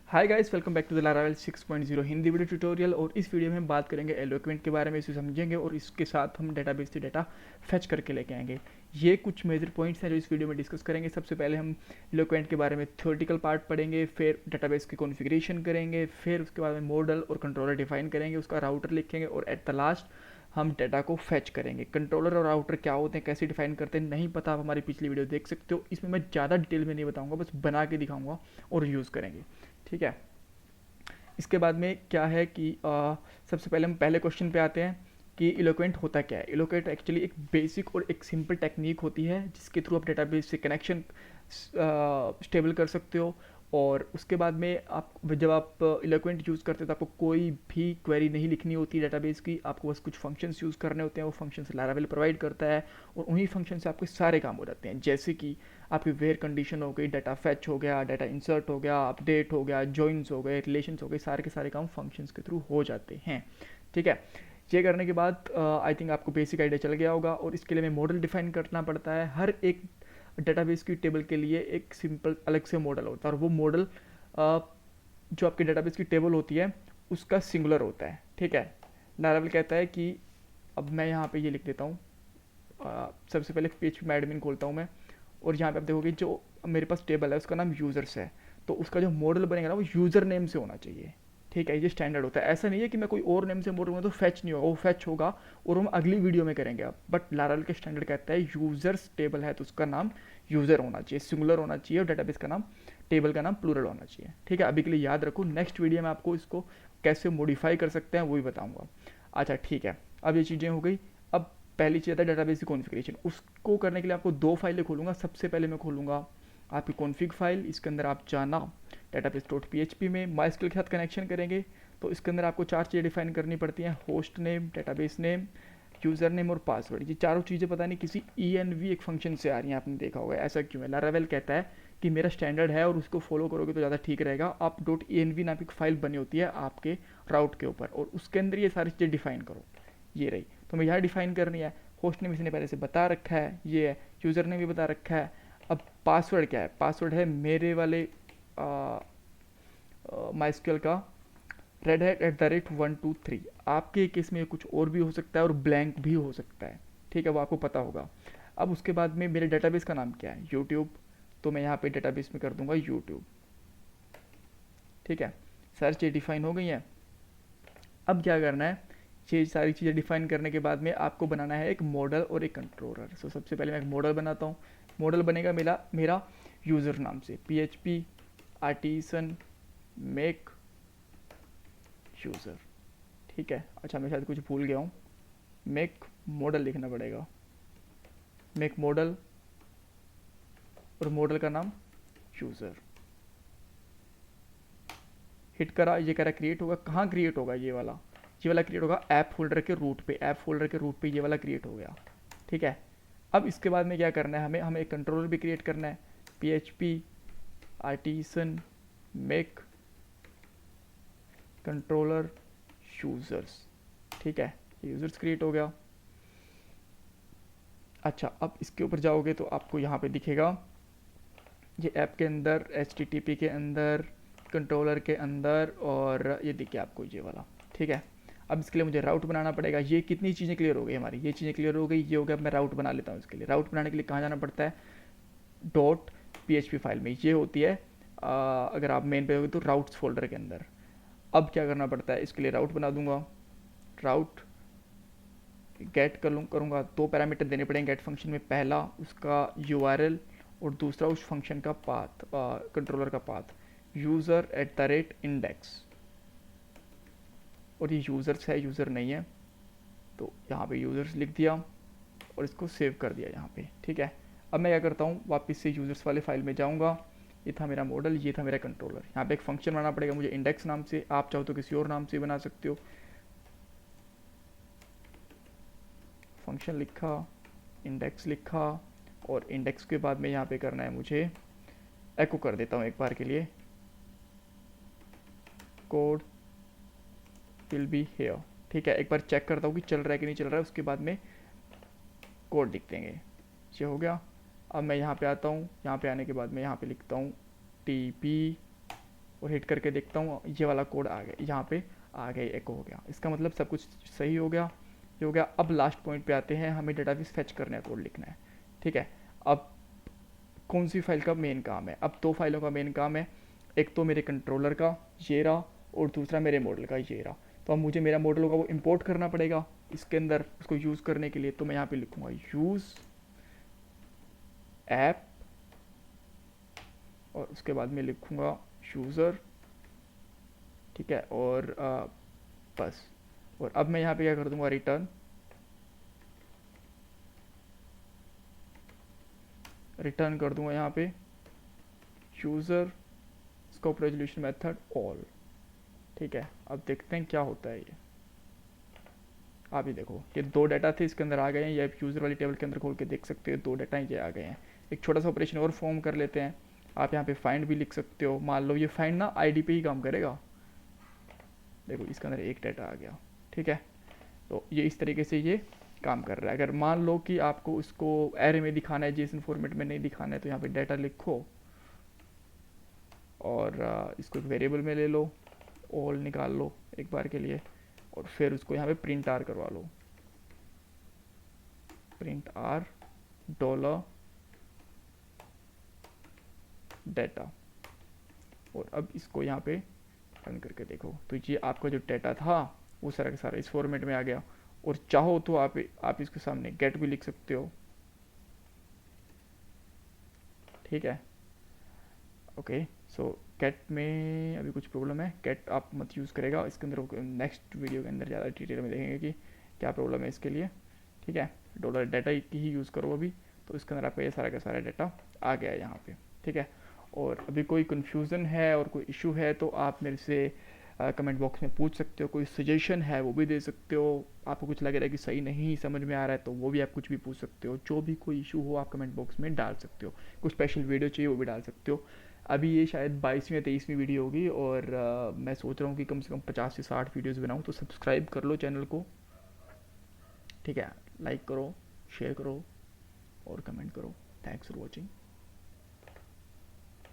Hi guys, welcome back to the Laravel 6.0 Hindi video tutorial. और इस video में हम बात करेंगे एलोक्वेंट के बारे में, इसे समझेंगे और इसके साथ हम डेटाबेस से डेटा फेच करके लेके आएंगे। ये कुछ मेजर पॉइंट्स हैं जो इस वीडियो में डिस्कस करेंगे। सबसे पहले हम एलोक्वेंट के बारे में थ्योरेटिकल पार्ट पढ़ेंगे, फिर डेटाबेस की कॉन्फ़िगरेशन करेंगे, फिर उसके बाद में मॉडल और कंट्रोलर डिफाइन करेंगे, उसका राउटर लिखेंगे और एट द लास्ट हम डाटा को फेच करेंगे। कंट्रोलर और राउटर क्या होते हैं, कैसे डिफाइन करते हैं, नहीं पता आप हमारी पिछली वीडियो देख सकते हो। इसमें मैं ज़्यादा डिटेल में नहीं बताऊंगा, बस बना के दिखाऊंगा और यूज़ करेंगे। ठीक है। इसके बाद में क्या है कि सबसे पहले हम पहले क्वेश्चन पे आते हैं कि इलोक्वेंट होता क्या है। इलोक्वेंट एक्चुअली एक बेसिक और एक सिंपल टेक्निक होती है जिसके थ्रू आप डेटाबेस से कनेक्शन स्टेबल कर सकते हो। और उसके बाद में आप जब आप इलोक्वेंट यूज़ करते हो तो आपको कोई भी क्वेरी नहीं लिखनी होती डेटाबेस की, आपको बस कुछ फंक्शंस यूज़ करने होते हैं। वो फंक्शंस लारावेल प्रोवाइड करता है और उन्हीं फंक्शन से आपके सारे काम हो जाते हैं, जैसे कि आपकी वेयर कंडीशन हो गई, डाटा फेच हो गया, डाटा इंसर्ट हो गया, अपडेट हो गया, जॉइंस हो गए, रिलेशंस हो गए, सारे के सारे काम फंक्शंस के थ्रू हो जाते हैं। ठीक है। ये करने के बाद आई थिंक आपको बेसिक आइडिया चल गया होगा। और इसके लिए हमें मॉडल डिफाइन करना पड़ता है। हर एक डेटाबेस की टेबल के लिए एक सिंपल अलग से मॉडल होता है और वो मॉडल जो आपके डेटाबेस की टेबल होती है उसका सिंगुलर होता है। ठीक है। लारावेल कहता है कि अब मैं यहाँ पे ये लिख देता हूँ। सबसे पहले पेज में एडमिन खोलता हूँ मैं, और यहाँ पे आप देखोगे जो मेरे पास टेबल है उसका नाम यूज़र्स है, तो उसका जो मॉडल बनेगा ना वो यूज़र नेम से होना चाहिए। ठीक है, ये स्टैंडर्ड होता है। ऐसा नहीं है कि मैं कोई और नेम से मॉडल दूंगा तो फैच नहीं होगा, वो फैच होगा और हम अगली वीडियो में करेंगे अब। बट लारावेल के स्टैंडर्ड कहता है यूज़र्स टेबल है तो उसका नाम यूज़र होना चाहिए, सिंगुलर होना चाहिए, और डेटाबेस का नाम, टेबल का नाम प्लूरल होना चाहिए। ठीक है, अभी के लिए याद रखो, नेक्स्ट वीडियो में आपको इसको कैसे मॉडिफाई कर सकते हैं वो भी बताऊंगा। अच्छा ठीक है, अब ये चीज़ें हो गई। अब पहली चीज़ आता है डेटाबेस की कॉन्फ़िगरेशन। उसको करने के लिए आपको दो फाइलें खोलूंगा। सबसे पहले मैं खोलूंगा आपकी कॉन्फ़िग फाइल। इसके अंदर आप जाना डेटाबेस डॉट पी में माइस्क्यूएल के साथ कनेक्शन करेंगे तो इसके अंदर आपको चार चीज़ें डिफाइन करनी पड़ती हैं: host name, database name, user name और पासवर्ड। ये चारों चीज़ें पता नहीं किसी एक फंक्शन से आ रही हैं, आपने देखा होगा। ऐसा क्यों है? लारावेल कहता है कि मेरा स्टैंडर्ड है और उसको फॉलो करोगे तो ज़्यादा ठीक रहेगा। आप डॉट नाम की फाइल बनी होती है आपके राउट के ऊपर और उसके अंदर ये सारी चीज़ें डिफाइन करो। ये रही, तो मैं यहाँ डिफाइन करनी है। होस्ट नेम इसने पहले से बता रखा है, ये है। यूज़र नेम भी बता रखा है। अब पासवर्ड क्या है? पासवर्ड है मेरे वाले माइस्क्यूएल का redhat@123। आपके केस में कुछ और भी हो सकता है और ब्लैंक भी हो सकता है। ठीक है, वो आपको पता होगा। अब उसके बाद में मेरे डेटाबेस का नाम क्या है? यूट्यूब। तो मैं यहाँ पे डेटाबेस में कर दूंगा यूट्यूब। ठीक है, सर्च ये डिफाइन हो गई है। अब क्या करना है, ये सारी चीज़ें डिफाइन करने के बाद में आपको बनाना है एक मॉडल और एक कंट्रोलर। सो सबसे पहले मैं एक मॉडल बनाता हूँ। मॉडल बनेगा मेरा मेरा यूज़र नाम से PHP आर्टिसन मेक यूज़र। ठीक है। अच्छा, मैं शायद कुछ भूल गया हूँ। मेक मॉडल लिखना पड़ेगा। मेक मॉडल और मॉडल का नाम यूज़र। हिट करा, ये कह रहा क्रिएट होगा। कहाँ क्रिएट होगा? ये वाला क्रिएट होगा ऐप फोल्डर के रूट पे। ऐप फोल्डर के रूट पे ये वाला क्रिएट हो गया। ठीक है। अब इसके बाद में क्या करना है, हमें एक कंट्रोलर भी क्रिएट करना है। PHP artisan make controller users. ठीक है, यूज़र्स क्रिएट हो गया। अच्छा, अब इसके ऊपर जाओगे तो आपको यहाँ पे दिखेगा ये ऐप के अंदर, HTTP के अंदर, कंट्रोलर के अंदर, और ये दिखे आपको ये वाला। ठीक है। अब इसके लिए मुझे राउट बनाना पड़ेगा। ये कितनी चीज़ें क्लियर हो गई हमारी? ये चीज़ें क्लियर हो गई। ये हो गया। अब मैं राउट बना लेता हूँ। इसके लिए राउट बनाने के लिए कहाँ जाना पड़ता है? डॉट PHP फाइल में ये होती है। अगर आप मेन पे होगे तो राउट्स फोल्डर के अंदर। अब क्या करना पड़ता है? इसके लिए राउट बना दूंगा। राउट गेट करूँगा। दो पैरामीटर देने पड़ेंगे गेट फंक्शन में। पहला उसका URL और दूसरा उस फंक्शन का पाथ, कंट्रोलर का पाथ, user@index। और ये यूज़र्स है, यूज़र नहीं है, तो यहाँ पे यूज़र्स लिख दिया और इसको सेव कर दिया यहाँ पे। ठीक है। अब मैं क्या करता हूँ, वापस से यूज़र्स वाले फाइल में जाऊँगा। ये था मेरा मॉडल, ये था मेरा कंट्रोलर। यहाँ पे एक फंक्शन बनाना पड़ेगा मुझे इंडेक्स नाम से। आप चाहो तो किसी और नाम से बना सकते हो। फंक्शन लिखा, इंडेक्स लिखा, और इंडेक्स के बाद में यहाँ पे करना है मुझे, एको कर देता हूँ एक बार के लिए, कोड विल बी हेयर। ठीक है, एक बार चेक करता हूँ कि चल रहा है कि नहीं चल रहा है, उसके बाद में कोड लिख देंगे। ये हो गया। अब मैं यहाँ पे आता हूँ। यहाँ पे आने के बाद मैं यहाँ पे लिखता हूँ TP और हिट करके देखता हूँ, ये वाला कोड आ गया, यहाँ पे आ गया, एको हो गया। इसका मतलब सब कुछ सही हो गया, ये हो गया। अब लास्ट पॉइंट पे आते हैं, हमें डेटाबेस फेच करना है, कोड लिखना है। ठीक है, अब कौन सी फाइल का मेन काम है? अब दो फाइलों का मेन काम है, एक तो मेरे कंट्रोलर का ये रहा, और दूसरा मेरे मॉडल का ये रहा। तो अब मुझे मेरा मॉडल होगा वो इंपोर्ट करना पड़ेगा इसके अंदर उसको यूज़ करने के लिए। तो मैं यहाँ पे लिखूँगा यूज़ ऐप, और उसके बाद मैं लिखूँगा यूज़र। ठीक है, और बस। और अब मैं यहाँ पे क्या कर दूँगा, रिटर्न कर दूँगा यहाँ पे user scope resolution method all. ठीक है, अब देखते हैं क्या होता है ये। आप ही देखो, ये दो डाटा थे इसके अंदर आ गए हैं, ये आप यूज़र वाली टेबल के अंदर खोल के देख सकते हो, दो डाटा ये आ गए हैं। एक छोटा सा ऑपरेशन और फॉर्म कर लेते हैं, आप यहाँ पे फाइंड भी लिख सकते हो। मान लो ये फाइंड ना आईडी पे ही काम करेगा, देखो इसके अंदर एक डाटा आ गया। ठीक है, तो ये इस तरीके से ये काम कर रहा है। अगर मान लो कि आपको उसको एरे में दिखाना है, जेसन फॉर्मेट में नहीं दिखाना है, तो यहाँ पे डाटा लिखो और इसको एक वेरिएबल में ले लो, ऑल निकाल लो एक बार के लिए, और फिर उसको यहाँ पे प्रिंट आर करवा लो, प्रिंट आर डॉलर डाटा। और अब इसको यहाँ पे रन करके देखो, तो ये आपका जो डाटा था वो सारा का सारा इस फॉर्मेट में आ गया। और चाहो तो आप इसके सामने गेट भी लिख सकते हो। ठीक है, ओके। सो गेट में अभी कुछ प्रॉब्लम है, गेट आप मत यूज़ करेगा इसके अंदर, नेक्स्ट वीडियो के अंदर ज़्यादा डिटेल में देखेंगे कि क्या प्रॉब्लम है इसके लिए। ठीक है, डॉलर डाटा की ही यूज़ करो अभी, तो इसके अंदर आपका ये सारा का सारा डाटा आ गया है यहाँ पे। ठीक है, और अभी कोई कन्फ्यूज़न है और कोई इशू है तो आप मेरे से कमेंट बॉक्स में पूछ सकते हो। कोई सजेशन है वो भी दे सकते हो, आपको कुछ लग रहा है कि सही नहीं समझ में आ रहा है तो वो भी आप कुछ भी पूछ सकते हो। जो भी कोई इशू हो आप कमेंट बॉक्स में डाल सकते हो, कुछ स्पेशल वीडियो चाहिए वो भी डाल सकते हो। अभी ये शायद 22वीं या 23वीं वीडियो होगी, और मैं सोच रहा हूँ कि कम से कम 50 से 60 वीडियोज़ बनाऊँ। तो सब्सक्राइब कर लो चैनल को। ठीक है, लाइक करो, शेयर करो और कमेंट करो। Thanks for watching.